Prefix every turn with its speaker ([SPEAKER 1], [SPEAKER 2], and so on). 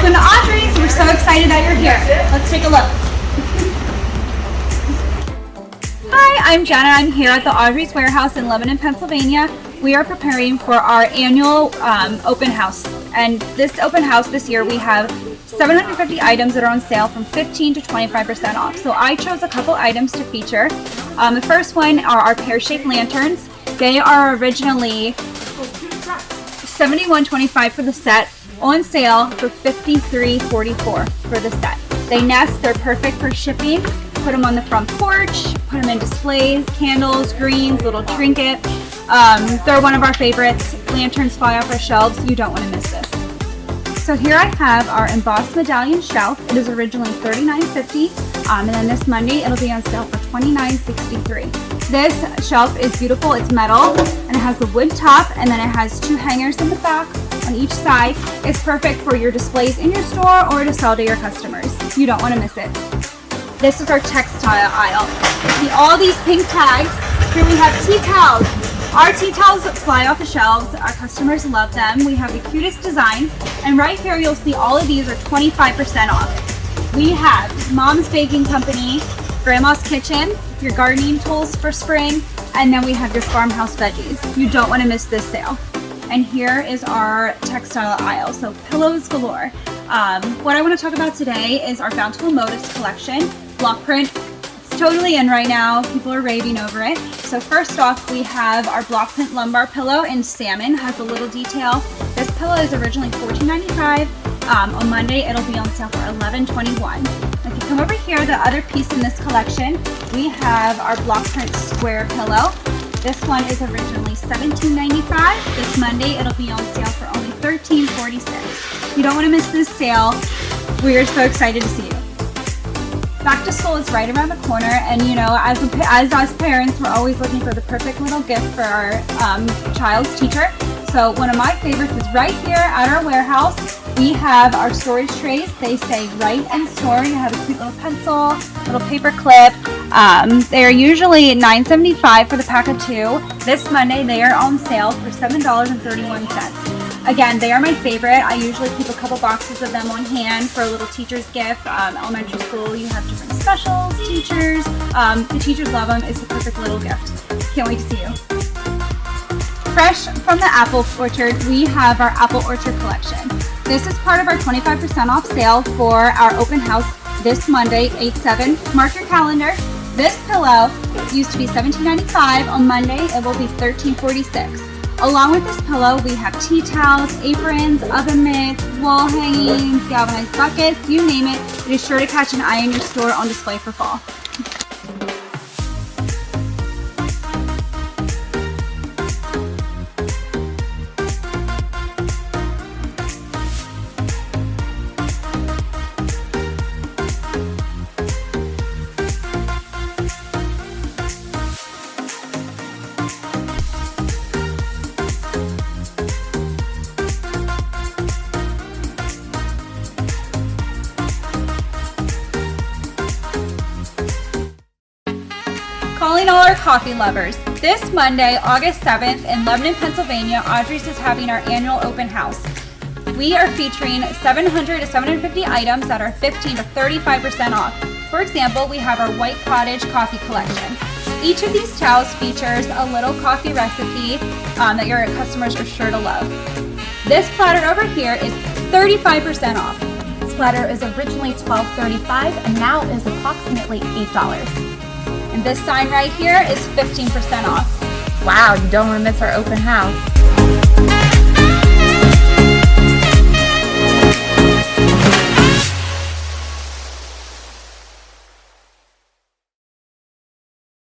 [SPEAKER 1] Welcome to Audrey's. We're so excited that you're here. Let's take a look. Hi, I'm Jenna. I'm here at the Audrey's Warehouse in Lebanon, Pennsylvania. We are preparing for our annual open house. And this open house this year, we have 750 items that are on sale from 15 to 25% off. So I chose a couple items to feature. The first one are our pear-shaped lanterns. They are originally $71.25 for the set, on sale for $53.44 for the set. They nest, they're perfect for shipping. Put them on the front porch, put them in displays, candles, greens, little trinket. They're one of our favorites. Lanterns fly off our shelves. You don't want to miss this. So here I have our embossed medallion shelf. It is originally $39.50, and then this Monday it'll be on sale for $29.63. This shelf is beautiful. It's metal, and it has the wood top, and then it has two hangers in the back on each side. It's perfect for your displays in your store or to sell to your customers. You don't want to miss it. This is our textile aisle. See all these pink tags. Here we have tea towels. Our tea towels fly off the shelves. Our customers love them. We have the cutest designs. And right here you'll see all of these are 25% off. We have Mom's Baking Company, Grandma's Kitchen, your gardening tools for spring, and then we have your farmhouse veggies. You don't want to miss this sale. And here is our textile aisle, so pillows galore. What I want to talk about today is our Bountiful Motifs collection. Block print, it's totally in right now. People are raving over it. So first off, we have our block print lumbar pillow in salmon, has a little detail. This pillow is originally $14.95. On Monday, it'll be on sale for $11.21. If you come over here, the other piece in this collection, we have our block print square pillow. This one is originally $17.95. This Monday, it'll be on sale for only $13.46. You don't want to miss this sale. We are so excited to see you. Back to school is right around the corner, and you know, as us parents, we're always looking for the perfect little gift for our child's teacher. So one of my favorites is right here at our warehouse. We have our storage trays. They say write and store. You have a cute little pencil, little paper clip. They are usually $9.75 for the pack of 2. This Monday they are on sale for $7.31. Again, they are my favorite. I usually keep a couple boxes of them on hand for a little teacher's gift. Elementary school, you have different specials, teachers. The teachers love them. It's the perfect little gift. Can't wait to see you. Fresh from the apple orchard, we have our apple orchard collection. This is part of our 25% off sale for our open house this Monday, 8/7. Mark your calendar. This pillow used to be $17.95. On Monday, it will be $13.46. Along with this pillow, we have tea towels, aprons, oven mitts, wall hangings, galvanized buckets, you name it. It is sure to catch an eye in your store on display for fall. Calling all our coffee lovers. This Monday, August 7th in Lebanon, Pennsylvania, Audrey's is having our annual open house. We are featuring 700 to 750 items that are 15 to 35% off. For example, we have our White Cottage coffee collection. Each of these towels features a little coffee recipe that your customers are sure to love. This platter over here is 35% off.
[SPEAKER 2] This platter is originally $12.35 and now is approximately $8.
[SPEAKER 1] And this sign right here is 15% off.
[SPEAKER 2] Wow, you don't want to miss our open house.